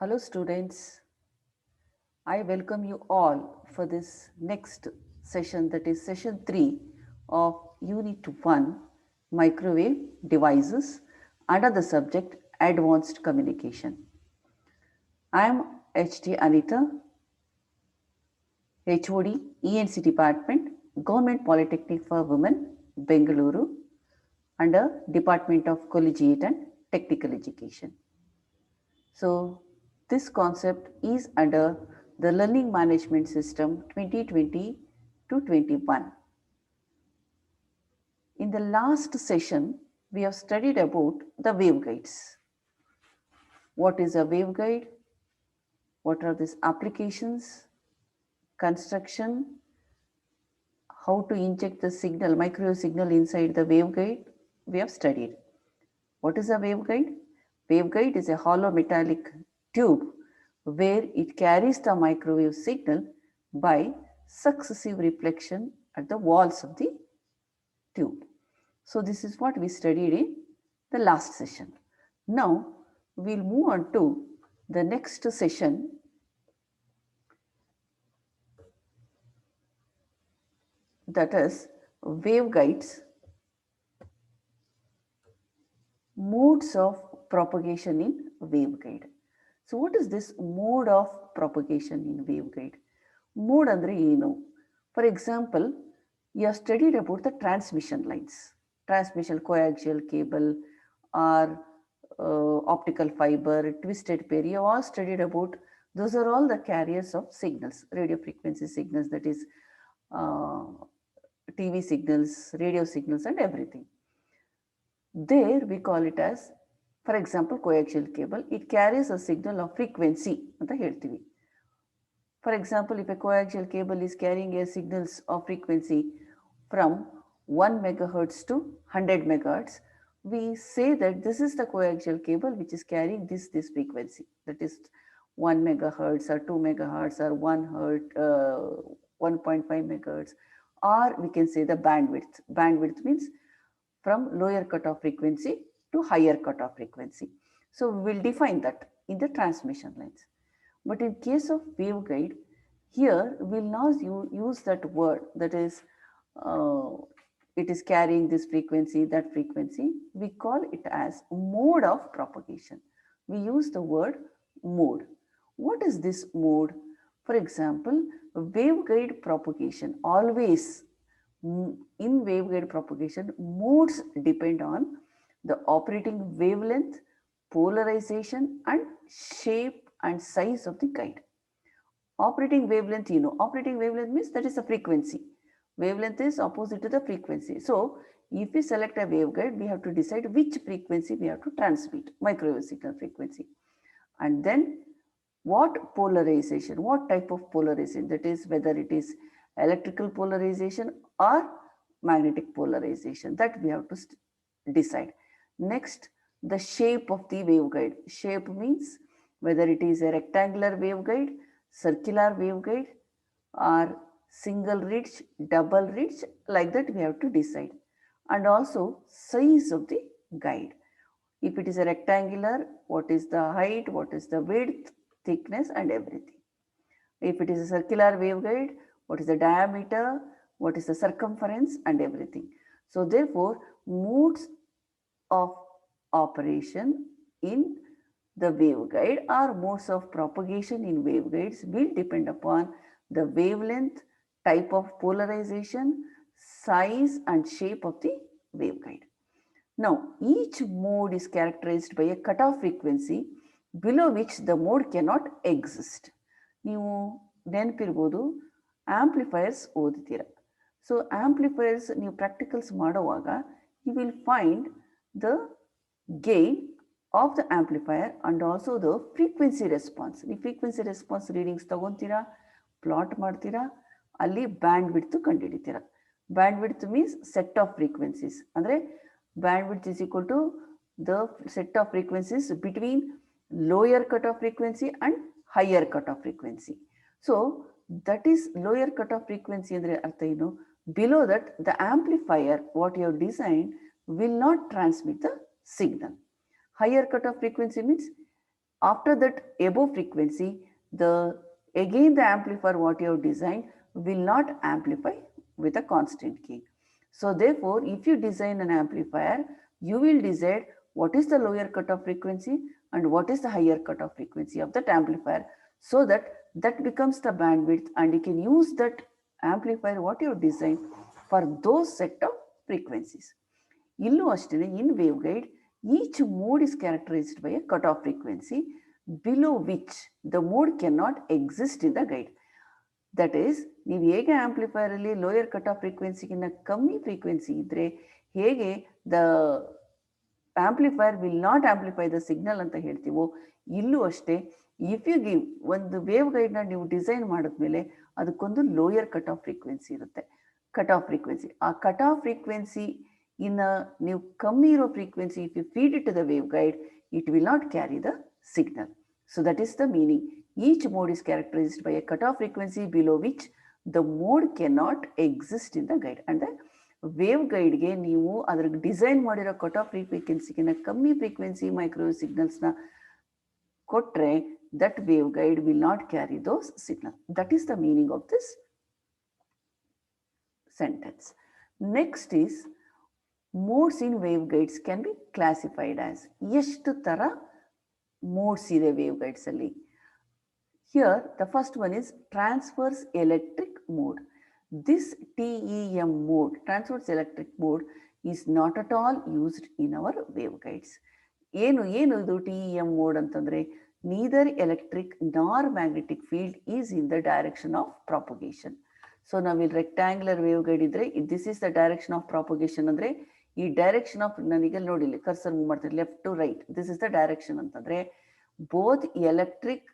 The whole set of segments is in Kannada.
Hello students, I welcome you all for this next session, that is session 3 of Unit 1 Microwave Devices under the subject Advanced Communication. I am H.T. Anita, HOD, ENC Department, Government Polytechnic for Women, Bengaluru, under Department of Collegiate and Technical Education. So this concept is under the Learning Management System 2020 to 21. In the last session, we have studied about the waveguides. What is a waveguide? What are these applications? Construction? How to inject the signal, microwave signal inside the waveguide? We have studied. What is a waveguide? Waveguide is a hollow metallic tube where it carries the microwave signal by successive reflection at the walls of the tube. So this is what we studied in the last session. Now we'll move on to the next session, that is waveguides, modes of propagation in waveguide. So what is this mode of propagation in waveguide? Mode andre ಏನು? For example, you have studied about the transmission lines, transmission coaxial cable or optical fiber, twisted pair. You have all studied about, those are all the carriers of signals, radio frequency signals, that is uh, TV signals, radio signals and everything. There we call it as, for example, coaxial cable. It carries a signal of frequency ಅಂತ ಹೇಳ್ತೀವಿ. For example, if a coaxial cable is carrying a signals of frequency from 1 megahertz to 100 megahertz, we say that this is the coaxial cable which is carrying this frequency, that is 1 megahertz or 2 megahertz or 1 hertz, 1.5 megahertz, or we can say the bandwidth. Bandwidth means from lower cutoff frequency to higher cutoff frequency. So we will define that in the transmission lines. But in case of waveguide, here we will now use that word, that is it is carrying this frequency, that frequency. We call it as mode of propagation. We use the word mode. What is this mode? For example, waveguide propagation, always in waveguide propagation, modes depend on the operating wavelength, polarization and shape and size of the guide. Operating wavelength, operating wavelength means that is a frequency. Wavelength is opposite to the frequency. So if we select a waveguide, we have to decide which frequency we have to transmit, microwave signal frequency. And then what polarization, what type of polarization, that is whether it is electrical polarization or magnetic polarization, that we have to decide. Next, the shape of the waveguide. Shape means whether it is a rectangular waveguide, circular waveguide, or single ridge, double ridge, like that we have to decide. And also size of the guide. If it is a rectangular, what is the height, what is the width, thickness and everything. If it is a circular waveguide, what is the diameter, what is the circumference and everything. So therefore, modes of operation in the waveguide or modes of propagation in waveguides will depend upon the wavelength, type of polarization, size and shape of the waveguide. Now, each mode is characterized by a cutoff frequency below which the mode cannot exist. ನೀವು ನೆನಪಿರ್ಬೋದು, ಆಂಪ್ಲಿಫೈಯರ್ಸ್ ಓದಿದ್ದೀರ. ಸೊ ಆಂಪ್ಲಿಫೈಯರ್ಸ್ ನೀವು ಪ್ರಾಕ್ಟಿಕಲ್ಸ್ ಮಾಡುವಾಗ you will find the gain of the amplifier and also the frequency response. ನೀವು ಫ್ರೀಕ್ವೆನ್ಸಿ ರೆಸ್ಪಾನ್ಸ್ ರೀಡಿಂಗ್ಸ್ ತಗೊತೀರಾ, ಪ್ಲಾಟ್ ಮಾಡ್ತೀರಾ, ಅಲ್ಲಿ ಬ್ಯಾಂಡ್ ವಿಡ್ತ್ ಕಂಡುಹಿಡಿತೀರಾ. Bandwidth means set of frequencies. ಅಂದರೆ bandwidth is equal to the set of frequencies between lower cutoff frequency and higher cutoff frequency. So that is lower cutoff frequency andre artha eno, below that the amplifier what you have designed will not transmit the signal. Higher cutoff frequency means After that above frequency, again the amplifier what you have designed will not amplify with a constant gain. So therefore, if you design an amplifier, you will decide what is the lower cutoff frequency and what is the higher cutoff frequency of that amplifier, so that that becomes the bandwidth, and you can use that amplifier what you have designed for those set of frequencies. ಇಲ್ಲೂ ಅಷ್ಟೇ, in waveguide, each mode is characterized by a cutoff frequency below which the mode cannot exist in the guide. That is, ನೀವು ಹೇಗೆ ಆಂಪ್ಲಿಫೈರಲ್ಲಿ ಲೋಯರ್ ಕಟ್ ಆಫ್ ಫ್ರೀಕ್ವೆನ್ಸಿಗಿನ್ನ ಕಮ್ಮಿ ಫ್ರೀಕ್ವೆನ್ಸಿ ಇದ್ದರೆ ಹೇಗೆ the amplifier will not amplify the signal ಅಂತ ಹೇಳ್ತೀವೋ, ಇಲ್ಲೂ ಅಷ್ಟೇ ಇಫ್ ಯು ಗಿವ್ ಒಂದು ವೇವ್ ಗೈಡ್ನ ನೀವು ಡಿಸೈನ್ ಮಾಡಿದ್ಮೇಲೆ ಅದಕ್ಕೊಂದು ಲೋಯರ್ ಕಟ್ ಆಫ್ ಫ್ರೀಕ್ವೆನ್ಸಿ ಇರುತ್ತೆ. ಕಟ್ ಆಫ್ ಫ್ರೀಕ್ವೆನ್ಸಿ, ಆ ಕಟ್ ಆಫ್ ಫ್ರೀಕ್ವೆನ್ಸಿ ಇನ್ನು ನೀವು ಕಮ್ಮಿ ಇರೋ frequency if you feed it to the wave guide, it will not carry the signal. So that is the meaning. Each mode is characterized by a cutoff frequency below which the mode cannot exist in the guide. And the wave guide ge ನೀವು ಅದರ ಡಿಸೈನ್ ಮಾಡಿರೋ ಕಟ್ ಆಫ್ ಫ್ರೀಕ್ವೆನ್ಸಿಗಿನ ಕಮ್ಮಿ ಫ್ರೀಕ್ವೆನ್ಸಿ ಮೈಕ್ರೋವೇವ್ ಸಿಗ್ನಲ್ಸ್ನ ಕೊಟ್ಟರೆ that wave guide will not carry those signals. That is the meaning of this sentence. Next is, modes in waveguides can be classified as. ಎಷ್ಟು ತರ modes ಇದೆ waveguides ಅಲ್ಲಿ? Here, the first one is transverse electric mode. This TEM mode, transverse electric mode, is not at all used in our waveguides. ಏನು ಇದು TEM mode ಅಂತಂದ್ರೆ, neither electric nor magnetic field is in the direction of propagation. So ನಾವಿಲ್ಲಿ rectangular waveguide ಇದ್ರೆ, this is the direction of propagation ಅಂದ್ರೆ, ಈ ಡೈರೆಕ್ಷನ್ ಆಫ್, ನನಗೆ ನೋಡಿಲ್ಲ ಕರ್ಸರ್ ಮೂವ್ ಮಾಡ್ತಾರೆ left to right, this is the direction ಅಂತಂದ್ರೆ, both electric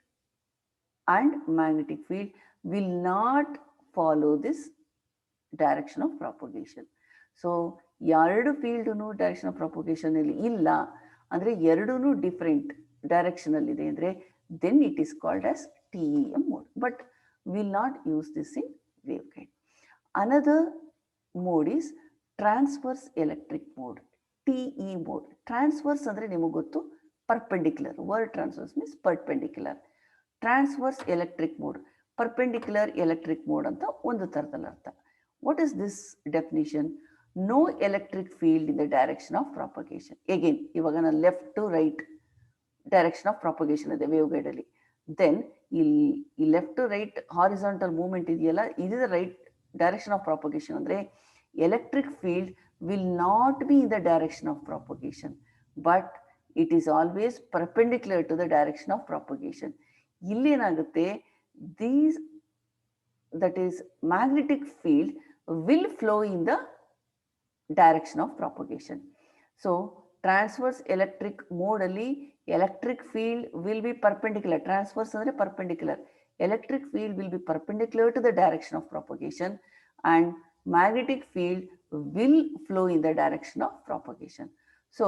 and magnetic field will not follow this direction of propagation. So ಎರಡು ಫೀಲ್ಡ್ನು ಡೈರೆಕ್ಷನ್ ಆಫ್ ಪ್ರೊಪಗೇಷನ್ ಅಲ್ಲಿ ಇಲ್ಲ ಅಂದ್ರೆ, ಎರಡೂ ಡಿಫರೆಂಟ್ ಡೈರೆಕ್ಷನ್ ಅಲ್ಲಿ ಇದೆ ಅಂದ್ರೆ, then it is called as TEM mode, but will not use this in waveguide. Another mode is transverse electric mode, TE mode. Transverse ಅಂದ್ರೆ ನಿಮಗೆ ಗೊತ್ತು, perpendicular. Word transverse means perpendicular. Transverse electric mode, perpendicular electric mode ಅಂತ ಒಂದು ಥರದಲ್ಲಿ ಅರ್ಥ. What is this definition? No electric field in the direction of propagation. Again ಇವಾಗ ನಾನು left to right direction of propagation ಇದೆ ವೇವ್ ಗೈಡಲ್ಲಿ, ದೆನ್ ಈ left to right horizontal movement ಇದೆಯಲ್ಲ, ಇದು ರೈಟ್ ಡೈರೆಕ್ಷನ್ ಆಫ್ ಪ್ರಾಪಗೇಷನ್ ಅಂದರೆ, electric field will not be in the direction of propagation, but it is always perpendicular to the direction of propagation. ಇಲ್ಲೇನಾಗುತ್ತೆ, these that is magnetic field will flow in the direction of propagation. So transverse electric mode ಅಲ್ಲಿ electric field will be perpendicular. Transverse ಅಂದ್ರೆ perpendicular. Electric field will be perpendicular to the direction of propagation and magnetic field will flow in the direction of propagation. So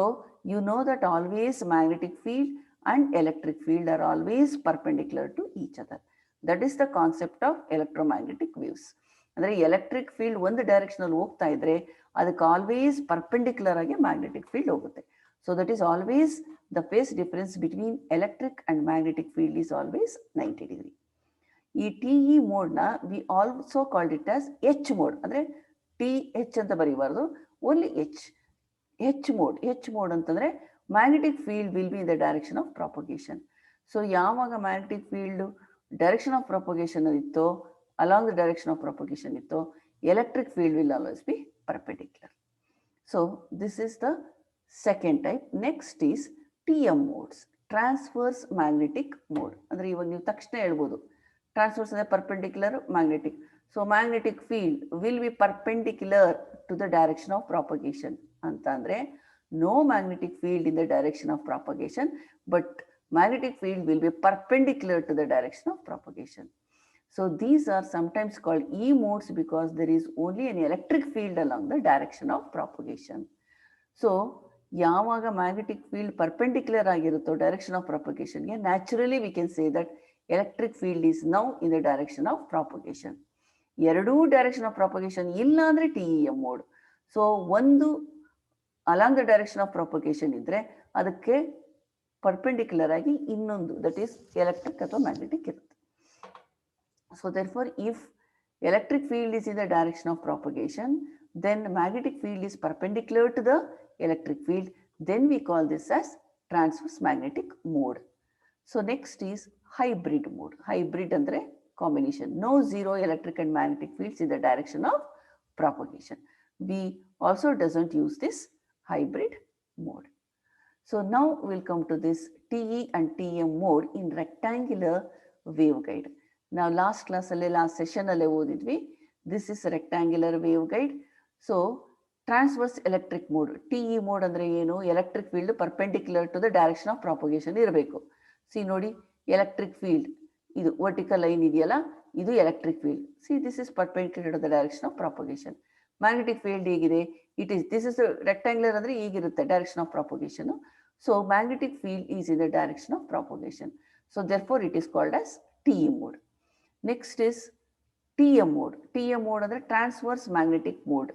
you know that always magnetic field and electric field are always perpendicular to each other. That is the concept of electromagnetic waves. ಅಂದರೆ ಎಲೆಕ್ಟ್ರಿಕ್ ಫೀಲ್ಡ್ ಒಂದು ಡೈರೆಕ್ಷನ್ ಅಲ್ಲಿ ಹೋಗ್ತಾ ಇದ್ರೆ ಅದಕ್ಕೆ ಆಲ್ವೇಸ್ ಪರ್ಪೆಂಡಿಕ್ಯುಲರ್ ಆಗಿ ಮ್ಯಾಗ್ನೆಟಿಕ್ ಫೀಲ್ಡ್ ಹೋಗುತ್ತೆ. So that is always the phase difference between electric and magnetic field is always 90 degree. ಈ TE ಮೋಡ್ನ we also called it as H mode. ಅಂದರೆ TH ಅಂತ ಬರೀಬಾರ್ದು, only H mode. H mode ಅಂತಂದರೆ magnetic field will be in the direction of propagation. So ಯಾವಾಗ magnetic field direction of propagation ಇತ್ತೋ, along the direction of propagation ಇತ್ತೋ, electric field will always be perpendicular. So this is the second type. Next is TM modes, transverse magnetic mode. ಅಂದರೆ ಇವಾಗ ನೀವು ತಕ್ಷಣ ಹೇಳ್ಬೋದು, ಟ್ರಾನ್ಸ್ವರ್ಸ್ ಅಂದರೆ perpendicular, magnetic. So magnetic field will be perpendicular to the direction of propagation ಅಂತ ಅಂದರೆ, no magnetic field in the direction of propagation, but magnetic field will be perpendicular to the direction of propagation. So these are sometimes called E modes because there is only an electric field along the direction of propagation. So ಯಾವಾಗ ಮ್ಯಾಗ್ನೆಟಿಕ್ ಫೀಲ್ಡ್ ಪರ್ಪೆಂಡಿಕ್ಯುಲರ್ ಆಗಿರುತ್ತೋ ಡೈರೆಕ್ಷನ್ ಆಫ್ ಪ್ರಾಪಗೇಷನ್ಗೆ, naturally we can say that electric field is now in the direction of propagation. ಎರಡೂ ಡೈರೆಕ್ಷನ್ ಆಫ್ ಪ್ರಾಪಗೇಷನ್ ಇಲ್ಲ ಅಂದರೆ TEM ಮೋಡ್. ಸೊ ಒಂದು along the direction of propagation ಇದ್ರೆ ಅದಕ್ಕೆ ಪರ್ಪೆಂಡಿಕ್ಯುಲರ್ ಆಗಿ ಇನ್ನೊಂದು ದಟ್ ಈಸ್ ಎಲೆಕ್ಟ್ರಿಕ್ ಅಥವಾ ಮ್ಯಾಗ್ನೆಟಿಕ್ ಇರುತ್ತೆ. So therefore if electric field is in the direction of propagation, then magnetic field is perpendicular to the electric field. Then we call this as transverse magnetic mode. So next is hybrid mode. Hybrid andre combination. No zero electric and magnetic fields in the direction of propagation. We also doesn't use this hybrid mode. So now we'll come to this TE and TM mode in rectangular waveguide. ನಾವು ಲಾಸ್ಟ್ ಕ್ಲಾಸಲ್ಲಿ ಲಾಸ್ಟ್ ಸೆಷನಲ್ಲೇ ಓದಿದ್ವಿ. This is rectangular waveguide. So transverse electric mode, T E mode ಅಂದರೆ ಏನು? Electric field perpendicular to the direction of propagation ಇರಬೇಕು. ಸಿ ನೋಡಿ, ಎಲೆಕ್ಟ್ರಿಕ್ ಫೀಲ್ಡ್ ಇದು ವರ್ಟಿಕಲ್ ಲೈನ್ ಇದೆಯಲ್ಲ, ಇದು electric field. See this is perpendicular to the direction of propagation. Magnetic field ಹೇಗಿದೆ? It is this is rectangular ಅಂದರೆ ಈಗಿರುತ್ತೆ direction of propagation. So magnetic field is in the direction of propagation. So therefore it is called as T E mode. Next is TM mode. TM mode ಅಂದರೆ transverse magnetic mode.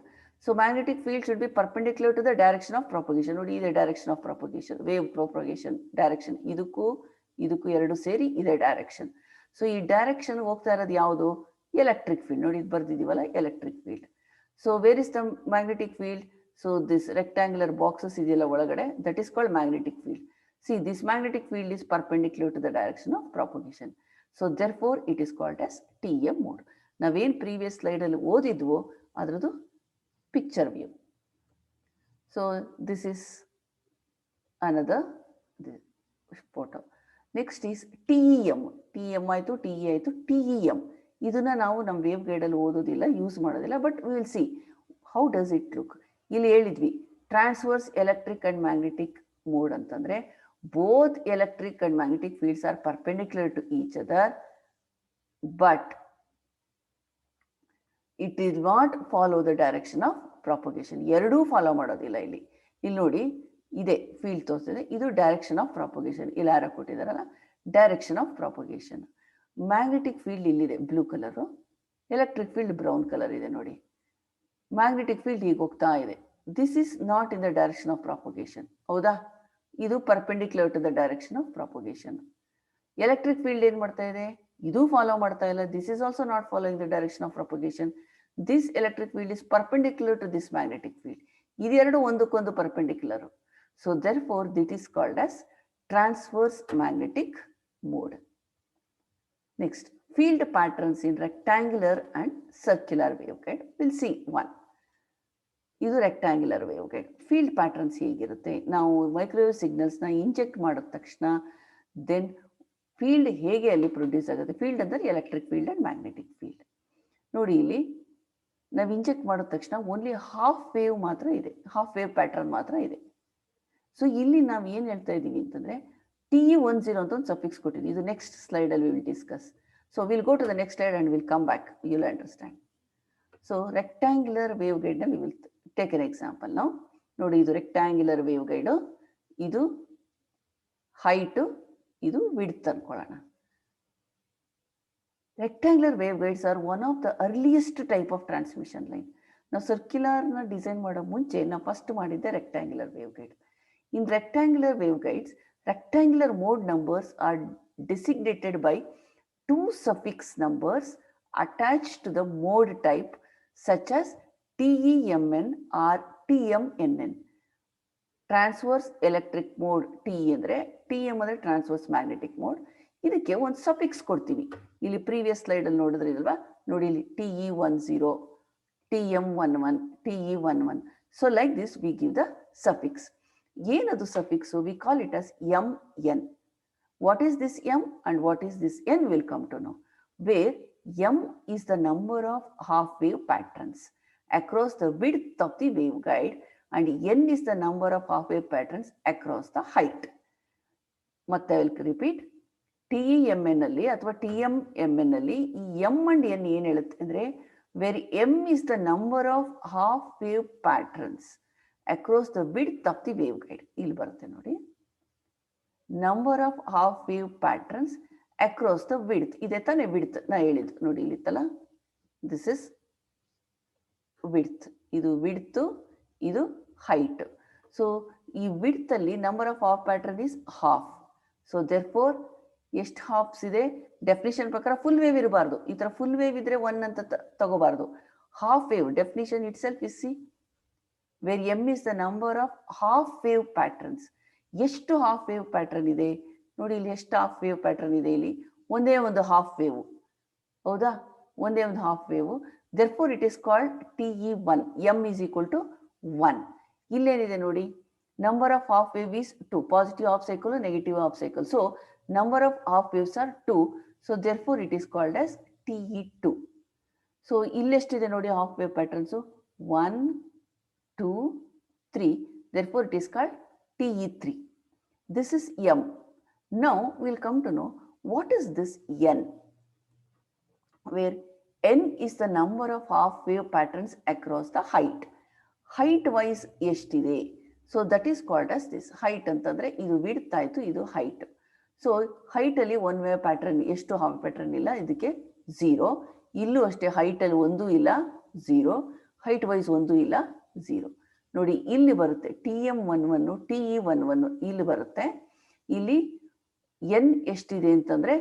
So magnetic field should be perpendicular to the direction of propagation. ನೋಡಿ, ಇದೇ direction of propagation, wave propagation direction. ಇದಕ್ಕೂ ಎರಡು ಸೇರಿ ಇದೇ ಡೈರೆಕ್ಷನ್. ಸೊ ಈ ಡೈರೆಕ್ಷನ್ ಹೋಗ್ತಾ ಇರೋದು ಯಾವುದು? Electric field. ನೋಡಿ, ಇದು ಬರ್ದಿದ್ದೀವಲ್ಲ, electric field. So where is the magnetic field? So this rectangular boxes ಇದೆಯಲ್ಲ ಒಳಗಡೆ, that is called magnetic field. See this magnetic field is perpendicular to the direction of propagation. So therefore it is called as TM mode. ನಾವೇನು ಪ್ರೀವಿಯಸ್ ಸ್ಲೈಡಲ್ಲಿ ಓದಿದ್ವೋ ಅದರದ್ದು picture view. So this is another photo. Next is TEM. TM ಆಯಿತು, TE ಆಯಿತು, TEM. ಇದನ್ನು ನಾವು ನಮ್ಮ ವೇವ್ ಗೈಡಲ್ಲಿ ಓದೋದಿಲ್ಲ, ಯೂಸ್ ಮಾಡೋದಿಲ್ಲ. But we will see how does it look. ಇಲ್ಲಿ ಹೇಳಿದ್ವಿ transverse electric and magnetic mode ಅಂತಂದರೆ both electric and magnetic fields are perpendicular to each other, but it did not follow the direction of propagation. ಎರಡೂ ಫಾಲೋ ಮಾಡೋದಿಲ್ಲ. ಇಲ್ಲಿ ನೋಡಿ, ಇದೆ ಫೀಲ್ಡ್ ತೋರಿಸ್ತಿದೆ, ಇದು ಡೈರೆಕ್ಷನ್ ಆಫ್ ಪ್ರಾಪಗೇಷನ್. ಇಲ್ಲಿ ಯಾರ ಕೊಟ್ಟಿದಾರಲ್ಲ, direction of propagation. Magnetic field ಇಲ್ಲಿದೆ blue colour, electric field brown colour ಇದೆ. ನೋಡಿ, ಮ್ಯಾಗ್ನೆಟಿಕ್ ಫೀಲ್ಡ್ ಹೀಗೆ ಹೋಗ್ತಾ ಇದೆ. This is not in the direction of propagation. ಹೌದಾ? ಇದು perpendicular to the direction of propagation. Electric field ಏನು ಮಾಡ್ತಾ ಇದೆ? ಇದು ಫಾಲೋ ಮಾಡ್ತಾ ಇಲ್ಲ. This is also not following the direction of propagation. This electric field is perpendicular to this magnetic field. ಇದೆರಡು ಒಂದಕ್ಕೊಂದು perpendicular. So therefore it is called as transverse magnetic mode. Next, field patterns in rectangular and circular waveguide. Will see one. ಇದು rectangular waveguide. Field patterns ಹೇಗಿರುತ್ತೆ? ನಾವು ಮೈಕ್ರೋವೇವ್ ಸಿಗ್ನಲ್ಸ್ನ ಇಂಜೆಕ್ಟ್ ಮಾಡಿದ ತಕ್ಷಣ ದೆನ್ ಫೀಲ್ಡ್ ಹೇಗೆ ಅಲ್ಲಿ ಪ್ರೊಡ್ಯೂಸ್ ಆಗುತ್ತೆ? ಫೀಲ್ಡ್ ಅಂದರೆ electric field and magnetic field. ನೋಡಿ, ಇಲ್ಲಿ ನಾವು ಇಂಜೆಕ್ಟ್ ಮಾಡಿದ ತಕ್ಷಣ ಓನ್ಲಿ ಹಾಫ್ ವೇವ್ ಮಾತ್ರ ಇದೆ, ಹಾಫ್ ವೇವ್ ಪ್ಯಾಟರ್ನ್ ಮಾತ್ರ ಇದೆ. ಸೊ ಇಲ್ಲಿ ನಾವು ಏನು ಹೇಳ್ತಾ ಇದ್ದೀವಿ ಅಂತಂದರೆ TE10 ಅಂತ ಒಂದು ಸಫಿಕ್ಸ್ ಕೊಟ್ಟಿದ್ದೀವಿ. ಇದು ನೆಕ್ಸ್ಟ್ ಸ್ಲೈಡಲ್ಲಿ will discuss. So will go to the next slide and will come back, you will understand. So rectangular wave ಗೈಡ್ನ we will take an example ನಾವು. ನೋಡಿ, ಇದು ರೆಕ್ಟ್ಯಾಂಗ್ಯುಲರ್ ವೇವ್ ಗೈಡು, ಇದು ಹೈಟು, ಇದು ವಿಡ್ತ್ ಅನ್ಕೊಳ್ಳೋಣ. Rectangular waveguides are one of the earliest type of transmission line. ನಾವು ಸರ್ಕ್ಯುಲರ್ನ ಡಿಸೈನ್ ಮಾಡೋ ಮುಂಚೆ ನಾವು ಫಸ್ಟ್ ಮಾಡಿದ್ದೆ rectangular waveguide. In rectangular waveguides, rectangular mode numbers are designated by two suffix numbers attached to the mode type such as TEMN or TMNN. Transverse electric mode T ಅಂದರೆ, TM ಅಂದರೆ ಟ್ರಾನ್ಸ್ವರ್ಸ್ ಮ್ಯಾಗ್ನೆಟಿಕ್ ಮೋಡ್. ಇದಕ್ಕೆ ಒಂದು ಸಫಿಕ್ಸ್ ಕೊಡ್ತೀವಿ. ಇಲ್ಲಿ ಪ್ರೀವಿಯಸ್ ಸ್ಲೈಡಲ್ಲಿ ನೋಡಿದ್ರೆ ಇಲ್ವಾ, ನೋಡಿ ಇಲ್ಲಿ TE10, TM11, TE11. So like this we give the suffix. ಏನದು suffix? We call it as MN. What is this M and what is this N will come to know. Where M is the number of half wave patterns across the width of the waveguide and N is the number of half wave patterns across the height. ಮತ್ತೆ I will repeat. TEMN ಅಲ್ಲಿ ಅಥವಾ TMMN ಅಲ್ಲಿ ಈ M and N ಏನು ಹೇಳುತ್ತೆ ಅಂದರೆ, where M is the number of half wave patterns across the width of the waveguide. ಇಲ್ಲಿ ಬರುತ್ತೆ ನೋಡಿ, number of half wave patterns across the width. ಇದೆ ತಾನೇ ವಿಡ್ತ್ ನಾ ಹೇಳಿದ್ದು, ನೋಡಿ ಇಲ್ಲಿತ್ತಲ್ಲ, ದಿಸ್ ಇಸ್ ವಿಡ್ತ್, ಇದು ವಿಡ್ತು, ಇದು ಹೈಟ್. ಸೊ ಈ ವಿಡ್ತ್ ಅಲ್ಲಿ number of half pattern is half. So therefore ಎಷ್ಟು ಹಾಫ್ಸ್ ಇದೆ? ಡೆಫಿನಿಷನ್ ಪ್ರಕಾರ ಫುಲ್ ವೇವ್ ಇರಬಾರ್ದು. ಈ ತರ ಫುಲ್ ವೇವ್ ಇದ್ರೆ 1 ಅಂತ ತಗೋಬಾರ್ದು. Half wave definition itself is see where m is the number of half wave patterns. ಎಷ್ಟು ಹಾಫ್ ವೇವ್ ಪ್ಯಾಟರ್ನ್ ಇದೆ ನೋಡಿ, ಇಲ್ಲಿ ಎಷ್ಟು ಹಾಫ್ ವೇವ್ ಪ್ಯಾಟರ್ನ್ ಇದೆ? ಇಲ್ಲಿ ಒಂದೇ ಒಂದು ಹಾಫ್ ವೇವ್, ಹೌದಾ? ಒಂದೇ ಒಂದು half wave. therefore it is called TE1. m is equal to 1. ಇಲ್ಲೇನಿದೆ ನೋಡಿ, number of half wave is 2. Positive half cycle, negative half cycle. So number of half waves are 2. So therefore it is called as TE2. So ಇಲ್ಲೆಷ್ಟಿದೆ ನೋಡಿ half wave patterns? 1, 2, 3. Therefore it is called TE3. This is m. Now we'll come to know what is this n, where n is the number of half wave patterns across the height. Height wise ಎಷ್ಟಿದೆ? So that is called as this. Height ಅಂತಂದ್ರೆ ಇದು ವಿಡ್ತ್ ಆಯ್ತು, ಇದು ಹೈಟ್. ಸೊ ಹೈಟ್ ಅಲ್ಲಿ ಒನ್ ವೇವ್ ಪ್ಯಾಟರ್ನ್ ಎಷ್ಟು ಹಾಫ್ ಪ್ಯಾಟರ್ನ್ ಇಲ್ಲ, ಇದಕ್ಕೆ 0. ಇಲ್ಲೂ ಅಷ್ಟೇ ಹೈಟ್ ಅಲ್ಲಿ ಒಂದು ಇಲ್ಲ, 0. ಹೈಟ್ ವೈಸ್ ಒಂದು ಇಲ್ಲ, 0. ನೋಡಿ ಇಲ್ಲಿ ಬರುತ್ತೆ TM11, TE11 ಇಲ್ಲಿ ಬರುತ್ತೆ. ಇಲ್ಲಿ n ಎಷ್ಟಿದೆ ಅಂತಂದ್ರೆ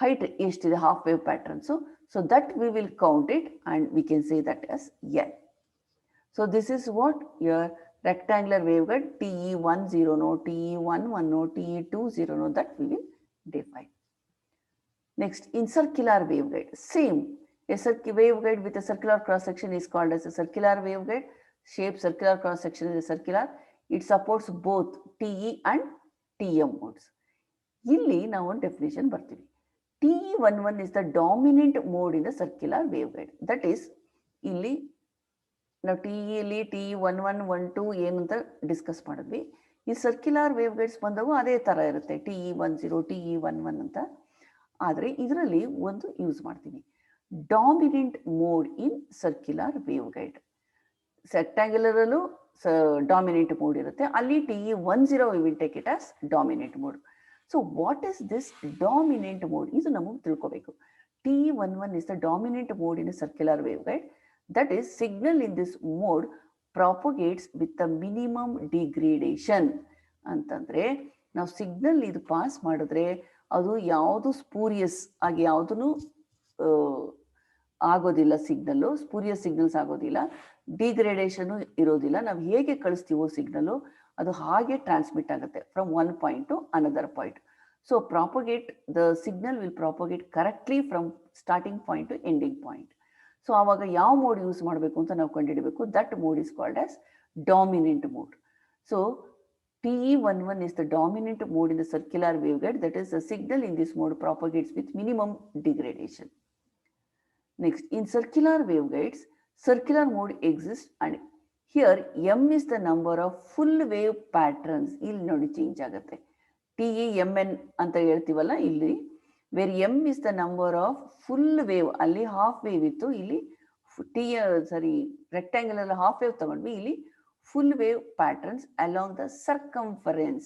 height ಎಷ್ಟಿದೆ half wave patterns. So that we will count it and we can say that as n. So this is what your rectangular waveguide TE10 no, TE11 no, TE20 no, that we will define. Next, in circular waveguide, same. A waveguide with a circular cross section is called as a circular waveguide. Shape circular cross section is circular. It supports both TE and TM modes. ಇಲ್ಲಿ ನಾವು ಒಂದು ಡೆಫಿನೇಷನ್ ಬರ್ತೀವಿ. TE11 is the dominant mode in the circular waveguide. That is, ಇಲ್ಲಿ ನಾವು TE TE11, 12 ಏನು ಅಂತ ಡಿಸ್ಕಸ್ ಮಾಡಿದ್ವಿ. ಈ ಸರ್ಕ್ಯುಲರ್ ವೇವ್ಗೈಡ್ಸ್ ಬಂದವು ಅದೇ ಥರ ಇರುತ್ತೆ, TE10, TE11 ಅಂತ. ಆದರೆ ಇದರಲ್ಲಿ ಒಂದು ಯೂಸ್ ಮಾಡ್ತೀವಿ, ಡಾಮಿನೆಂಟ್ ಮೋಡ್ ಇನ್ ಸರ್ಕ್ಯುಲರ್ ವೇವ್ಗೈಡ್. ರೆಕ್ಟ್ಯಾಂಗ್ಯುಲರಲ್ಲೂ ಡಾಮಿನೆಂಟ್ ಮೋಡ್ ಇರುತ್ತೆ, ಅಲ್ಲಿ TE10 we will take it as dominant mode. So what is this dominant mode? ಇದು ನಮಗೆ ತಿಳ್ಕೋಬೇಕು. TE11 is the dominant mode in a circular waveguide. That is, signal in this mode propagates with the minimum degradation. ಅಂತಂದ್ರೆ ನಾವು ಸಿಗ್ನಲ್ ಇದು ಪಾಸ್ ಮಾಡಿದ್ರೆ ಅದು ಯಾವುದು ಸ್ಪೂರಿಯಸ್ ಆಗಿ ಯಾವುದೂ ಆಗೋದಿಲ್ಲ, ಸಿಗ್ನಲ್ಲು ಸ್ಪೂರಿಯಸ್ ಸಿಗ್ನಲ್ಸ್ ಆಗೋದಿಲ್ಲ, ಡಿಗ್ರೇಡೇಷನು ಇರೋದಿಲ್ಲ. ನಾವು ಹೇಗೆ ಕಳಿಸ್ತೀವೋ ಸಿಗ್ನಲ್ಲು ಅದು ಹಾಗೆ ಟ್ರಾನ್ಸ್ಮಿಟ್ ಆಗುತ್ತೆ from one point to another point. So propagate, the signal will propagate correctly from starting point to ending point. So ಆವಾಗ ಯಾವ ಮೋಡ್ ಯೂಸ್ ಮಾಡಬೇಕು ಅಂತ ನಾವು ಕಂಡುಹಿಡಬೇಕು. That mode is called as dominant mode. So TE11 is the dominant mode in the circular waveguide. That is, the signal in this mode propagates with minimum degradation. Next, in circular waveguides, circular mode exists and here m is the number of full wave patterns. ಇಲ್ಲಿ ನೋಡಿ ಚೇಂಜ್ ಆಗುತ್ತೆ, TEMN ಅಂತ ಹೇಳ್ತೀವಲ್ಲ ಇಲ್ಲಿ, where m is the number of full wave. ಅಲ್ಲಿ ಹಾಫ್ ವೇವ್ ಇತ್ತು, ಇಲ್ಲಿ ರೆಕ್ಟ್ಯಾಂಗಲ್ ಹಾಫ್ ವೇವ್ ತಗೊಂಡ್ವಿ, ಇಲ್ಲಿ full wave patterns along the circumference.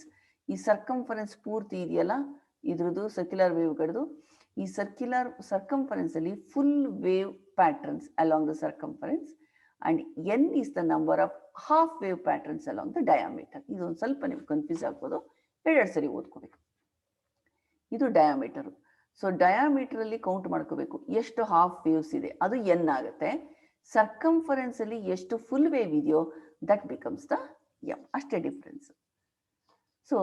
ಈ ಸರ್ಕಂಫರೆನ್ಸ್ ಪೂರ್ತಿ ಇದೆಯಲ್ಲ ಇದ್ರದ್ದು ಸರ್ಕ್ಯುಲರ್ ವೇವ್ ಗಡ್ದು, ಈ ಸರ್ಕಂಫರೆನ್ಸ್ ಅಲ್ಲಿ full wave patterns along the circumference and n is the number of half wave patterns along the diameter. ಇದೊಂದು ಸ್ವಲ್ಪ ನೀವು ಕನ್ಫ್ಯೂಸ್ ಆಗ್ಬೋದು, ಎರಡೆರಡು ಸರಿ ಓದ್ಕೋಬೇಕು. ಇದು ಡಯಾಮೀಟರ್. ಸೊ ಡಯಾಮೀಟರ್ ಅಲ್ಲಿ ಕೌಂಟ್ ಮಾಡ್ಕೋಬೇಕು ಎಷ್ಟು ಹಾಫ್ ವೇವ್ಸ್ ಇದೆ, ಅದು n ಆಗುತ್ತೆ. ಸರ್ಕಂಫರೆನ್ಸ್ ಅಲ್ಲಿ ಎಷ್ಟು ಫುಲ್ ವೇವ್ ಇದೆಯೋ ದಟ್ ಬಿಕಮ್ಸ್ ದ m. ಅಷ್ಟೇ difference. So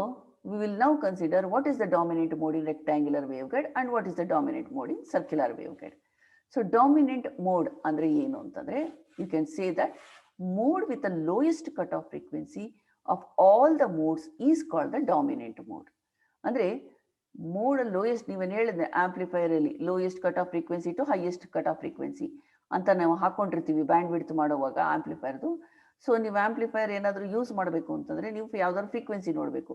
we will now consider what is the dominant mode in rectangular waveguide and what is the dominant mode in circular waveguide. So dominant mode ಅಂದ್ರೆ ಏನು ಅಂತಂದ್ರೆ, you can say that mode with the lowest cutoff frequency of all the modes is called the dominant mode. ಅಂದ್ರೆ ಮೋಡ್ ಲೋಯೆಸ್ಟ್, ನೀವೇನು ಹೇಳಿದ್ರೆ ಆಂಪ್ಲಿಫೈರ್ ಅಲ್ಲಿ lowest cut off frequency to highest cut off frequency ಅಂತ ನಾವು ಹಾಕೊಂಡಿರ್ತೀವಿ ಬ್ಯಾಂಡ್ ವಿಡ್ತ್ ಮಾಡುವಾಗ ಆಂಪ್ಲಿಫೈರ್ದು. ಸೊ ನೀವು ಆಂಪ್ಲಿಫೈರ್ ಏನಾದರೂ ಯೂಸ್ ಮಾಡಬೇಕು ಅಂತಂದ್ರೆ ನೀವು ಯಾವ್ದಾದ್ರು ಫ್ರೀಕ್ವೆನ್ಸಿ ನೋಡಬೇಕು.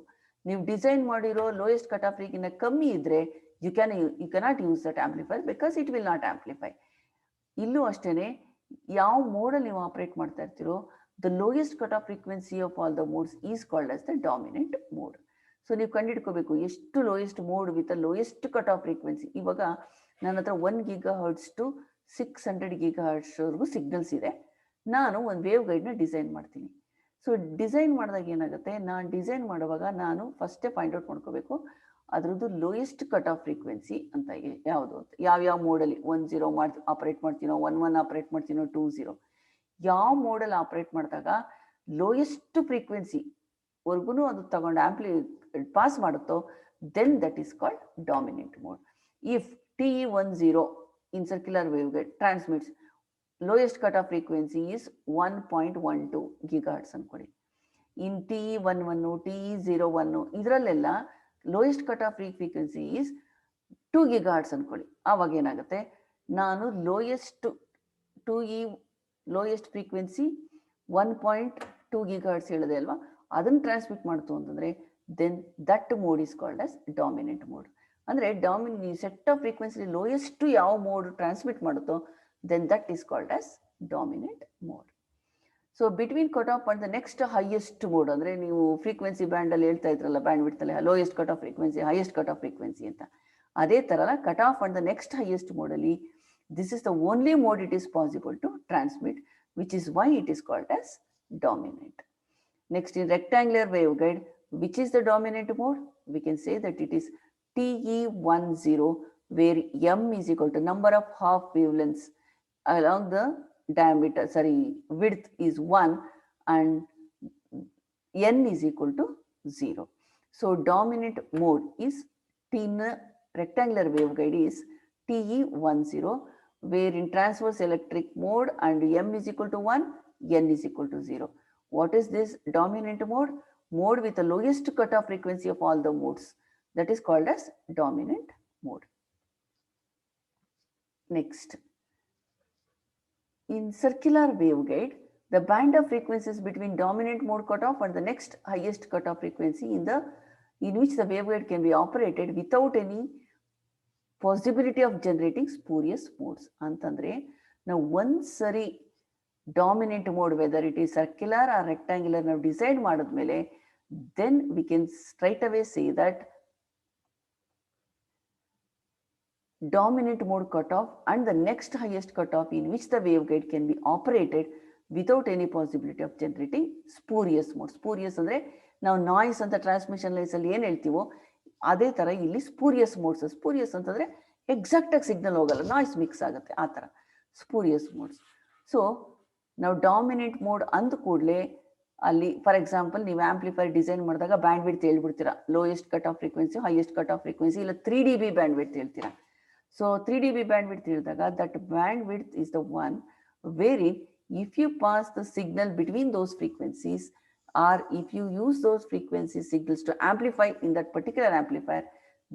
ನೀವು ಡಿಸೈನ್ ಮಾಡಿರೋ ಲೋಯೆಸ್ಟ್ ಕಟ್ ಆಫ್ ಫ್ರೀಕ್ವೆನ್ಸಿನ ಕಮ್ಮಿ ಇದ್ರೆ you cannot use that amplifier because it will not amplify. ಇಲ್ಲೂ ಅಷ್ಟೇನೆ, ಯಾವ ಮೋಡಲ್ಲಿ ನೀವು ಆಪರೇಟ್ ಮಾಡ್ತಾ ಇರ್ತೀರೋ the lowest cut off frequency of all the modes is called as the dominant mode. So ನೀವು ಕಂಡುಹಿಡ್ಕೋಬೇಕು ಎಷ್ಟು lowest mode with lowest cut off frequency. ಇವಾಗ ನನ್ನ ಹತ್ರ 1 GHz ಟು 600 GHz ವರೆಗೂ ಸಿಗ್ನಲ್ಸ್ ಇದೆ. ನಾನು ಒಂದು ವೇವ್ ಗೈಡ್ನ ಡಿಸೈನ್ ಮಾಡ್ತೀನಿ. ಸೊ ಡಿಸೈನ್ ಮಾಡಿದಾಗ ಏನಾಗುತ್ತೆ, ನಾನು ಡಿಸೈನ್ ಮಾಡುವಾಗ ನಾನು ಫಸ್ಟೇ ಫೈಂಡ್ ಔಟ್ ಮಾಡ್ಕೋಬೇಕು ಅದರದ್ದು ಲೋಯೆಸ್ಟ್ ಕಟ್ ಆಫ್ ಫ್ರೀಕ್ವೆನ್ಸಿ ಅಂತ ಯಾವುದು ಅಂತ. ಯಾವ್ಯಾವ ಮೋಡಲ್ಲಿ 10 ಆಪರೇಟ್ ಮಾಡ್ತೀನೋ, 11 ಆಪರೇಟ್ ಮಾಡ್ತೀನೋ, 20 ಯಾವ ಮೋಡಲ್ಲಿ ಆಪರೇಟ್ ಮಾಡಿದಾಗ ಲೋಯೆಸ್ಟ್ ಫ್ರೀಕ್ವೆನ್ಸಿ ವರ್ಗು ಅದು ತಗೊಂಡು ಪಾಸ್ ಮಾಡುತ್ತೋ, then that is called dominant mode. If TE10 in circular waveguide transmits lowest cutoff frequency is 1.12 gigahertz ಅನ್ಕೊಳ್ಳಿ. ಇನ್ TE11 TE01 ಇದರಲ್ಲೆಲ್ಲ lowest cut off frequency is 2 gigahertz ಅನ್ಕೊಳ್ಳಿ. ಆವಾಗ ಏನಾಗುತ್ತೆ, ನಾನು ಲೋಯೆಸ್ಟ್ ಫ್ರೀಕ್ವೆನ್ಸಿ 1.2 gigahertz ಹೇಳಿದೆ ಅಲ್ವಾ, ಅದನ್ನು ಟ್ರಾನ್ಸ್ಮಿಟ್ ಮಾಡ್ತು ಅಂತಂದ್ರೆ then that mode is called as dominant mode. ಅಂದರೆ ಸೆಟ್ ಆಫ್ ಫ್ರೀಕ್ವೆನ್ಸಿ ಲೋಯೆಸ್ಟ್ ಯಾವ ಮೋಡ್ ಟ್ರಾನ್ಸ್ಮಿಟ್ ಮಾಡುತ್ತೋ then that is called as dominant mode. So between cut off and the next highest mode, ಅಂದರೆ ನೀವು ಫ್ರೀಕ್ವೆನ್ಸಿ ಬ್ಯಾಂಡಲ್ಲಿ ಹೇಳ್ತಾ ಇದ್ರಲ್ಲ, ಬ್ಯಾಂಡ್ ಬಿಡ್ತಲ್ಲ lowest cut off frequency, highest cut off frequency ಅಂತ, ಅದೇ ಥರ cut off and the next highest ಮೋಡಲ್ಲಿ this is the only mode it is possible to transmit, which is why it is called as dominant. Next, in rectangular waveguide, which is the dominant mode? We can say that it is TE10, where m is equal to number of half wavelengths along the width is 1 and n is equal to 0. So dominant mode is in rectangular waveguide is TE10, where in transverse electric mode and m is equal to 1, n is equal to 0. What is this dominant mode? Mode with the lowest cutoff frequency of all the modes. That is called as dominant mode. Next, in circular waveguide, the band of frequencies between dominant mode cutoff and the next highest cutoff frequency in which the waveguide can be operated without any possibility of generating spurious modes. Antandre, now once sari dominant mode, whether it is circular or rectangular, now decide madadmele, then we can straight away say that dominant mode cutoff and the next highest cutoff in which the waveguide can be operated without any possibility of generating spurious mode. Spurious andre ನಾವು ನಾಯ್ಸ್ ಅಂತ ಟ್ರಾನ್ಸ್ಮಿಷನ್ ಲೈನ್ಸ್ ಅಲ್ಲಿ ಏನು ಹೇಳ್ತೀವೋ ಅದೇ ತರ ಇಲ್ಲಿ ಸ್ಪೂರಿಯಸ್ ಮೋಡ್ಸ್. ಸ್ಪೂರಿಯಸ್ ಅಂತಂದ್ರೆ ಎಕ್ಸಾಕ್ಟ್ ಆಗಿ ಸಿಗ್ನಲ್ ಹೋಗಲ್ಲ, ನಾಯ್ಸ್ ಮಿಕ್ಸ್ ಆಗುತ್ತೆ, ಆ ತರ ಸ್ಪೂರಿಯಸ್ ಮೋಡ್ಸ್. ಸೊ ನಾವು ಡಾಮಿನೆಂಟ್ ಮೋಡ್ ಅಂದ ಕೂಡಲೇ ಅಲ್ಲಿ ಫಾರ್ ಎಕ್ಸಾಂಪಲ್ ನೀವು ಆಂಪ್ಲಿಫೈರ್ ಡಿಸೈನ್ ಮಾಡಿದಾಗ ಬ್ಯಾಂಡ್ ವಿಡ್ತ್ ಹೇಳ್ಬಿಡ್ತೀರಾ, lowest cut off frequency, highest cut off frequency, ಇಲ್ಲ 3 dB ಬ್ಯಾಂಡ್ ವಿಡ್ತ್ ಹೇಳ್ತೀರಾ. ಸೊ 3 dB ಬ್ಯಾಂಡ್ ವಿಡ್ತ್ ಹೇಳಿದಾಗ that bandwidth is the one where if you pass the signal between those frequencies or if you use those frequency signals to amplify in that particular amplifier,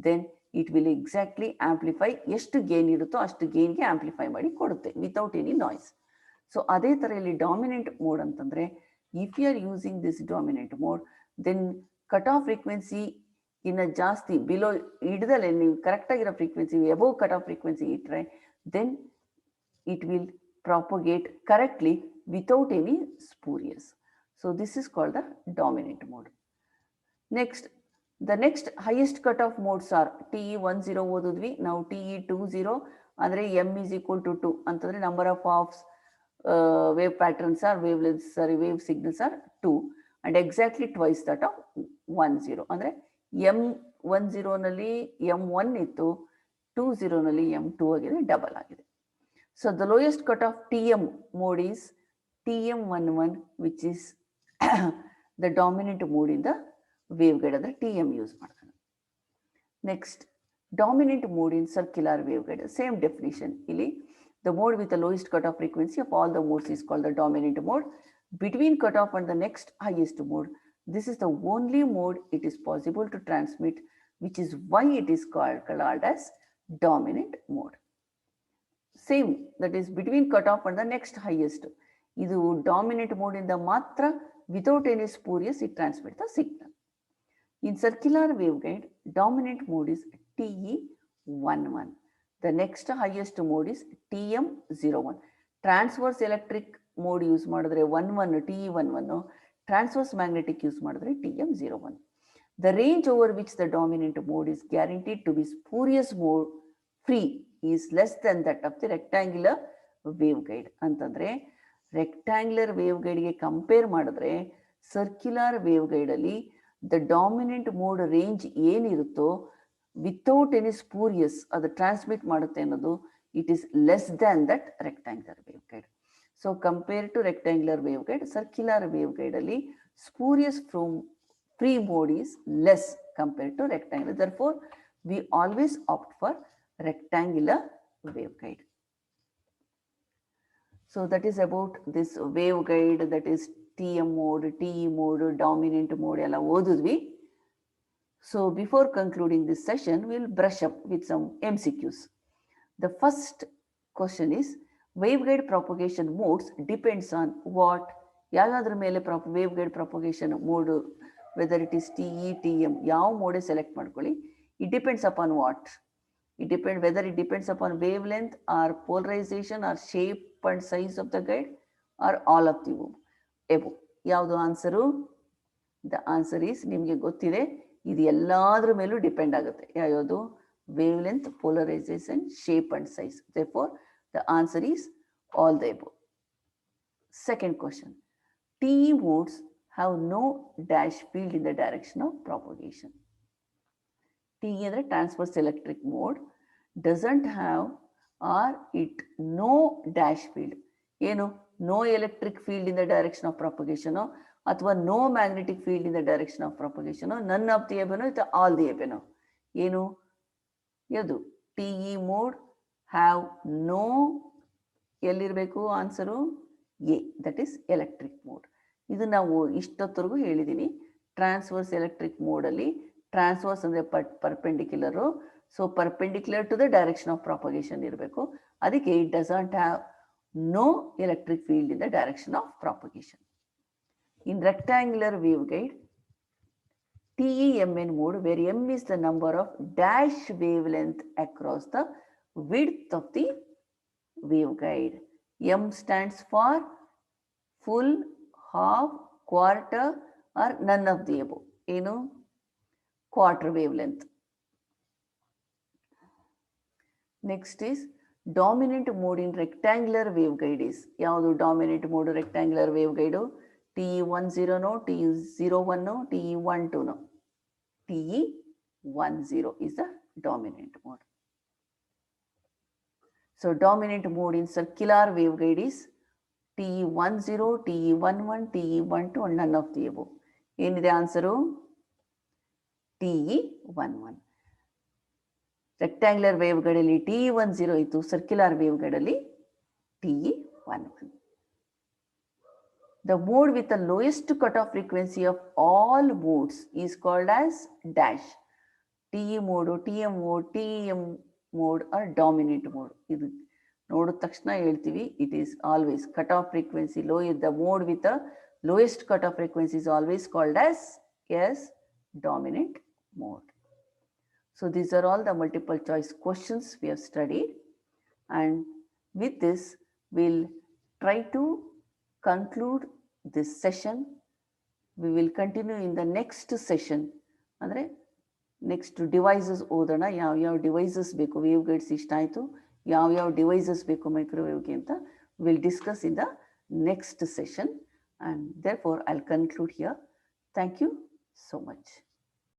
then it will exactly amplify ಎಷ್ಟು ಗೇನ್ ಇರುತ್ತೋ ಅಷ್ಟು ಗೇನ್ಗೆ ಆಂಪ್ಲಿಫೈ ಮಾಡಿ ಕೊಡುತ್ತೆ ವಿತೌಟ್ ಎನಿ ನಾಯ್ಸ್. ಸೊ ಅದೇ ಥರ ಇಲ್ಲಿ ಡಾಮಿನೆಂಟ್ ಮೋಡ್ ಅಂತಂದರೆ if you are using this dominant mode then cut off frequency ಇನ್ನು ಜಾಸ್ತಿ ಬಿಲೋ ಹಿಡ್ದಲ್ಲೇ ನೀವು ಕರೆಕ್ಟಾಗಿರೋ frequency above cut off frequency ಇಟ್ಟರೆ then it will propagate correctly without any spurious. So this is called the dominant mode. Next, the next highest cutoff modes are TE10 ಓದಿದ್ವಿ, ನಾವು TE20 ಅಂದರೆ m is equal to 2 ಅಂತಂದರೆ number of halves wave patterns are wave signals are 2 and exactly twice that of 10. ಅಂದರೆ M10 ನಲ್ಲಿ M1 ಇತ್ತು, 20 ನಲ್ಲಿ M2 ಆಗಿದೆ, ಡಬಲ್ ಆಗಿದೆ. So the lowest cutoff TM mode is TM11, which is the dominant mode in the waveguide, ಅಂದ್ರೆ TM ಯೂಸ್ ಮಾಡ್ತಾರೆ. Next dominant mode in circular waveguide, same definition. ಇಲ್ಲಿ the mode with the lowest cutoff frequency of all the modes is called the dominant mode. Between cutoff and the next highest mode, this is the only mode it is possible to transmit, which is why it is called as dominant mode. Same, that is between cutoff and the next highest. ಇದು ಡಾಮಿನೆಂಟ್ ಮೋಡ್ ಇಂದ ಮಾತ್ರ without any spurious it transmit the signal. In circular waveguide dominant mode is TE11. The next highest mode is TM01. Transverse electric mode use ಮಾಡಿದ್ರೆ 11 TE11, ಟ್ರಾನ್ಸ್ವರ್ಸ್ ಮ್ಯಾಗ್ನೆಟಿಕ್ ಯೂಸ್ ಮಾಡಿದ್ರೆ TM01. The range over which the dominant mode is guaranteed to be spurious mode free is less than that of the rectangular waveguide. ಅಂತಂದ್ರೆ ರೆಕ್ಟ್ಯಾಂಗ್ಯುಲರ್ ವೇವ್ಗೈಡ್ಗೆ ಕಂಪೇರ್ ಮಾಡಿದ್ರೆ circular wave ಗೈಡಲ್ಲಿ the dominant mode range ಏನಿರುತ್ತೋ ವಿತೌಟ್ ಎನಿ ಸ್ಪೂರಿಯಸ್ ಅದು ಟ್ರಾನ್ಸ್ಮಿಟ್ ಮಾಡುತ್ತೆ ಅನ್ನೋದು it is less than that rectangular waveguide. So compare to rectangular waveguide, circular wave ಗೈಡಲ್ಲಿ spurious free mode is less compared to rectangular. Therefore, we always opt for rectangular waveguide. So that is about this waveguide, that is TM mode, TE mode, dominant mode ಎಲ್ಲ ಓದಿದ್ವಿ. So before concluding this session, we'll brush up with some MCQs. The first question is, waveguide propagation modes depends on what? ಯಾವ್ಯಾವ್ದ್ರ ಮೇಲೆ waveguide propagation mode, whether it is TE, TM, ಯಾವ mode select ಮಾಡ್ಕೊಳ್ಳಿ, it depends upon what? Whether it depends upon wavelength or polarization or shape and size of the guide or all of the above. ಯಾವುದು ಆನ್ಸರು? The answer is, ನಿಮಗೆ ಗೊತ್ತಿದೆ, ಇದು ಎಲ್ಲಾದ್ರ ಮೇಲೂ ಡಿಪೆಂಡ್ ಆಗುತ್ತೆ. ಯಾವುದು? Wavelength, polarization, shape and size. Therefore, the answer is all the above. Second question. TE modes have no dash field in the direction of propagation. TE ಅಂದರೆ transverse electric mode doesn't have or it no dash field. ಏನು? No electric field in the direction of propagation ಅಥವಾ no magnetic field in the direction of propagation, none of the above ಅಥವಾ all the above. ಏನು? ಯಾವುದು? TE mode have no, ಎಲ್ಲಿರಬೇಕು answer? A, that is electric mode. ಇದು ನಾವು ಇಷ್ಟೊತ್ತರೆಗೂ ಹೇಳಿದ್ದೀನಿ. ಟ್ರಾನ್ಸ್ವರ್ಸ್ ಎಲೆಕ್ಟ್ರಿಕ್ ಮೋಡಲ್ಲಿ ಟ್ರಾನ್ಸ್ವರ್ಸ್ ಅಂದರೆ perpendicular, so perpendicular to the direction of propagation ಇರಬೇಕು. ಅದಕ್ಕೆ it doesn't have no electric field in the direction of propagation. In rectangular waveguide TEMN mode, where M is the number of dash wavelength across the width of the waveguide. M stands for full, half, quarter or none of the above. ಏನು? Quarter wavelength. Next is dominant mode in rectangular waveguide is. ಯಾವುದು dominant mode rectangular waveguide? TE10 no, TE01 no, TE12 no. TE10 is the dominant mode. So dominant mode in circular waveguide is TE10, TE11, TE12 and none of the above. ಏನಿದೆ ಆನ್ಸರು? TE11. ರೆಕ್ಟ್ಯಾಂಗ್ಯುಲರ್ ವೇವ್ಗಳಲ್ಲಿ TE10 ಇತ್ತು, circular ವೇವ್ಗಳಲ್ಲಿ TE11. The mode with the lowest cutoff frequency of all modes is called as dash. TE mode, TM mode, TEM mode or dominant mode. ಇದು ನೋಡಿದ ತಕ್ಷಣ ಹೇಳ್ತೀವಿ, it is always cutoff frequency low. The mode with the lowest cutoff frequency is always called as dominant mode. So these are all the multiple choice questions we have studied, and with this we'll try to conclude this session. We will continue in the next session. ಅಂದರೆ ನೆಕ್ಸ್ಟ್ ಡಿವೈಸಸ್ ಓದೋಣ. ಯಾವ್ಯಾವ ಡಿವೈಸಸ್ ಬೇಕು, ವೇವ್ ಗೈಡ್ಸ್ ಇಷ್ಟ ಆಯಿತು, ಯಾವ್ಯಾವ ಡಿವೈಸಸ್ ಬೇಕು ಮೈಕ್ರೋವೇವ್ಗೆ ಅಂತ will discuss in the next session. And therefore I will conclude here. Thank you so much.